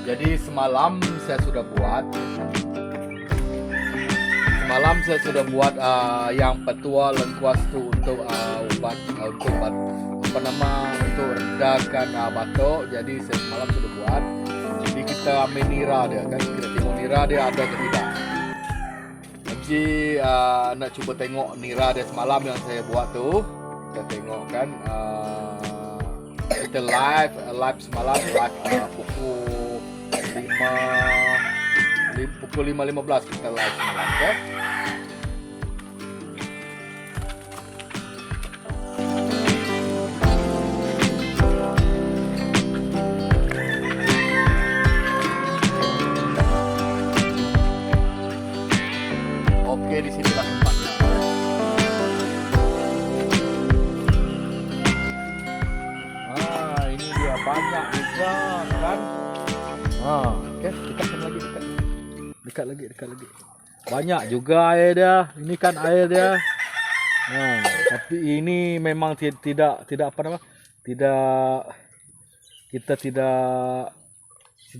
Jadi semalam saya sudah buat yang petua lengkuas itu untuk obat untuk redakan batuk. Jadi saya semalam sudah buat. Jadi kita ambil nira dia kan, kita tengok nira dia ada atau tidak. Jadi nak cuba tengok nira dia semalam yang saya buat tu. Kita tengok kan, kita live semalam pukul 5.15 kita live semalam, okay? Oke, di sinilah tempatnya. Ini dia banyak juga kan. Oke, dekatkan lagi, dekat lagi. Banyak juga air dia. Ini kan air dia. Tapi ini memang tidak apa nama?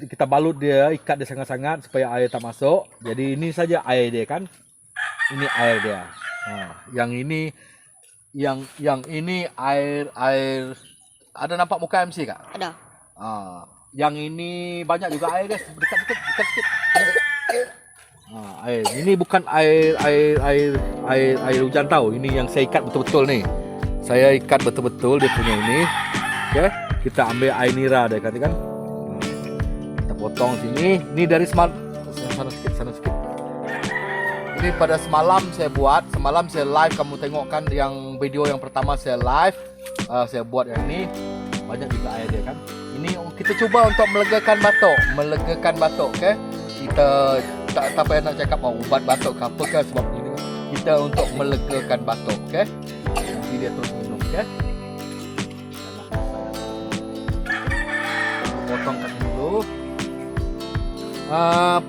Kita balut dia, ikat dia sangat-sangat supaya air tak masuk. Jadi ini saja air dia kan. Ini air dia. Yang ini air. Ada nampak muka MC kak? Ada. Yang ini banyak juga air guys. Dekat sikit. Air. Ini bukan air hujan tau. Ini yang saya ikat betul-betul nih. Saya ikat betul-betul dia punya ini. Oke, kita ambil air nira dia kan. Kita potong sini. Ini dari sana sikit. Ini pada semalam saya buat. Semalam saya live, kamu tengok kan yang video yang pertama saya live. Saya buat yang ini. Banyak juga air dia kan. Ini kita cuba untuk melegakan batuk, okay? Kita tak payah nak cakap ubat batuk ke apa ke, sebab ini kita untuk melegakan batuk, okay? Nanti dia terus minum, okay? Potongkan dulu.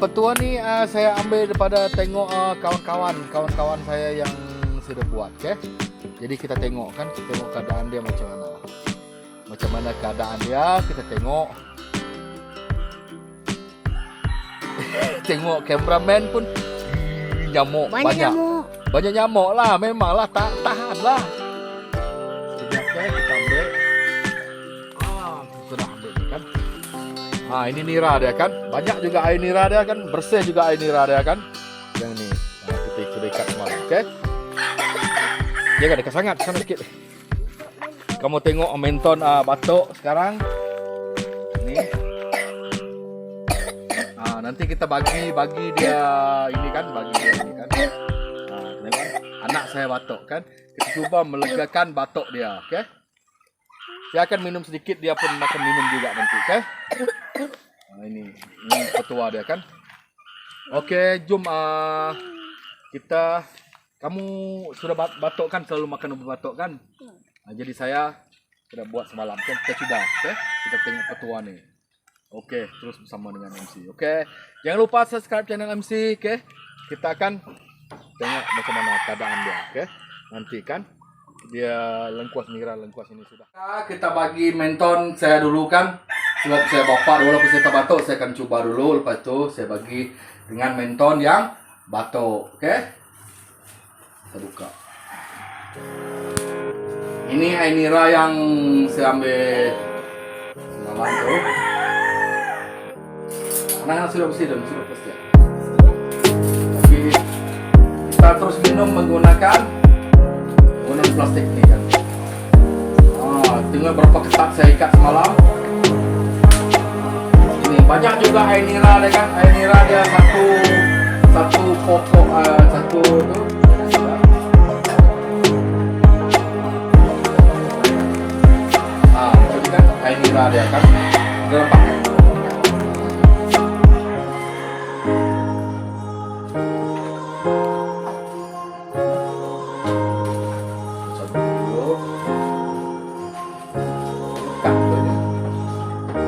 Petua ni saya ambil daripada tengok kawan-kawan saya yang sudah buat, okay? Jadi kita tengok kan, kita tengok keadaan dia macam mana keadaan dia, kita tengok. Tengok kameraman pun nyamuk banyak nyamuk lah, memanglah tak tahan lah. Sekejap kita ambil. Sudah ambil kan. Ini nira dia kan, banyak juga air nira dia kan, bersih juga air nira dia kan. Yang ni kita ikat semalam, okey. Jangan dekat sangat, sana sikit. Kamu tengok menton batuk sekarang. Ni. Nanti kita bagi dia ini kan, tengok anak saya batuk kan. Kita cuba melegakan batuk dia, okey. Saya akan minum sedikit, dia pun akan minum juga nanti, okey. Ini petua dia kan. Okey, jom kamu sudah batuk kan, selalu makan ubat batuk kan? Jadi saya sudah buat semalam kan, kita cuba, okey. Kita tengok petua ni. Okey, terus bersama dengan MC. Okey. Jangan lupa subscribe channel MC, okey. Kita akan tengok macam mana keadaan dia, okey. Nanti kan dia lengkuas ini sudah. Kita bagi menton saya dulu kan. Sebab saya bapak walaupun saya tak batuk, saya akan cuba dulu, lepas tu saya bagi dengan menton yang batuk, okey. Kita buka. Ini air nira yang saya ambil semalam tu. Anak-anak sudah pasti. Tapi kita terus minum menggunakan plastik ni kan. Tengok berapa ketat saya ikat semalam. Ini banyak juga air nira dia kan. Air nira dia satu pokok satu tu. Ini kan air nira dia kan. Nampak kan?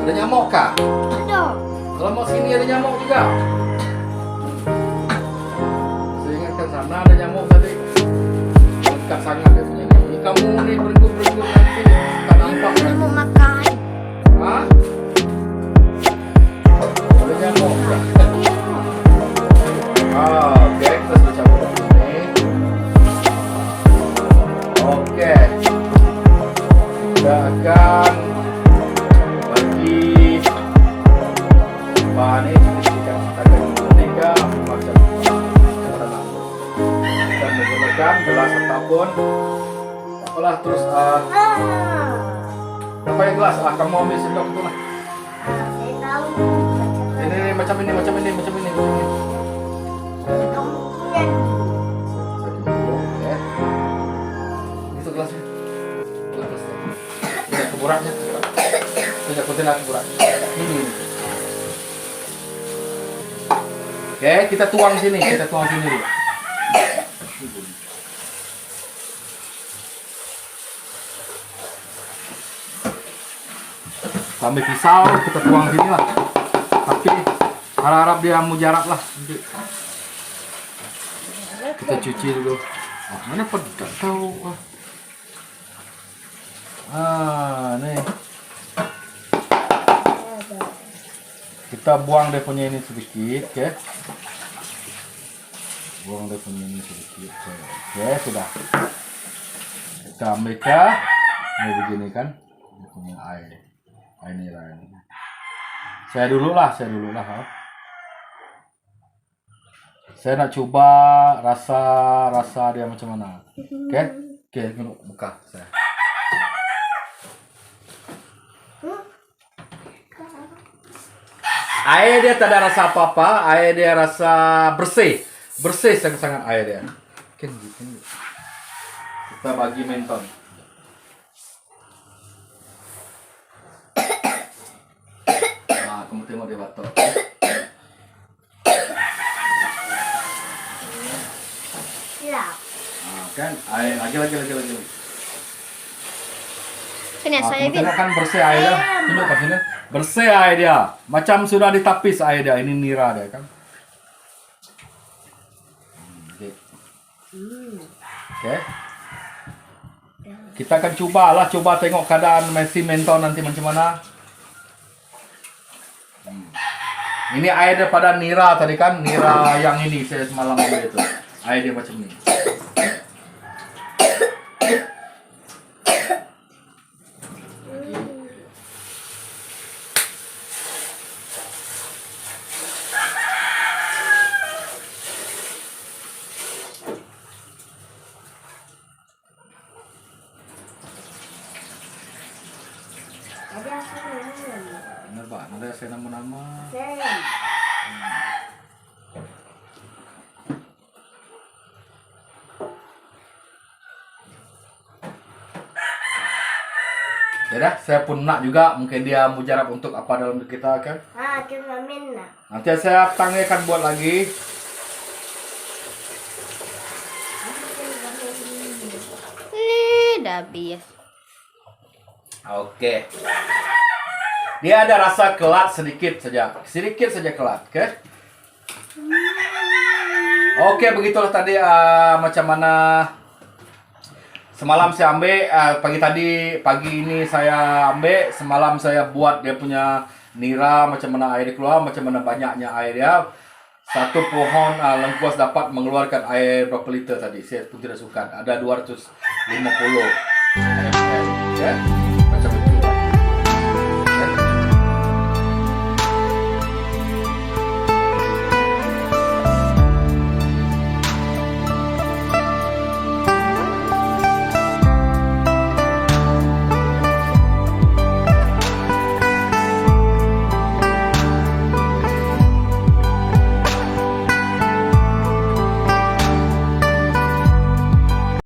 Ada nyamuk kah? Ada. Kalau sini ada nyamuk juga. Saya ingatkan sana ada nyamuk tadi. Dekat sangat dia punya nyamuk. Ini kamu ni berenggut nanti tak nampak kan? Nyamuk makan. Hah? segelas lah, kamu ambil sendok itu lah. Saya tahu. Ini macam ini. Kamu punya. Oke. Itu gelasnya. Gelasnya. Ini keburaknya. Tidak konten keburak. Ini. Oke, kita tuang sini dulu. Sambil pisau kita tuang sini lah. Tapi harap dia mujarab lah. Kita cuci dulu. Mana pedas tahu. Nih. Kita buang dia punya ini sedikit, oke? Buang dia punya ini sedikit, oke, sudah. Kita ambil ini begini kan, dia punya air nira ini. Saya dulu lah. Saya nak coba rasa dia macam mana, oke? Minum buka saya. Air dia tak ada rasa apa-apa, air dia rasa bersih sangat-sangat air dia. Kita bagi menton. Kamu tengok dia batuk. Kan air lagi. Sini saya Tengok kan bersih air dia. Tunjuk kat sini. Bersih air dia. Macam sudah ditapis air dia. Ini nira dia kan. Oke. Kita akan coba tengok keadaan mesin menton nanti macam mana. Ini air daripada nira tadi kan. Nira yang ini saya semalam ambil itu. Air dia macam ni. Benar Pak, ada saya nama-nama. Ya dah, saya pun nak juga mungkin dia mujarab untuk apa dalam kita kan. Nanti saya akan buat lagi. Dah habis. Oke. Dia ada rasa kelat sedikit saja kelat, oke? Oke, begitulah tadi macam mana semalam saya ambil, pagi ini saya ambil, semalam saya buat dia punya nira macam mana air keluar, macam mana banyaknya air dia. Satu pohon lengkuas dapat mengeluarkan air berapa liter tadi, saya pun tidak suka. Ada 250 ml, ya.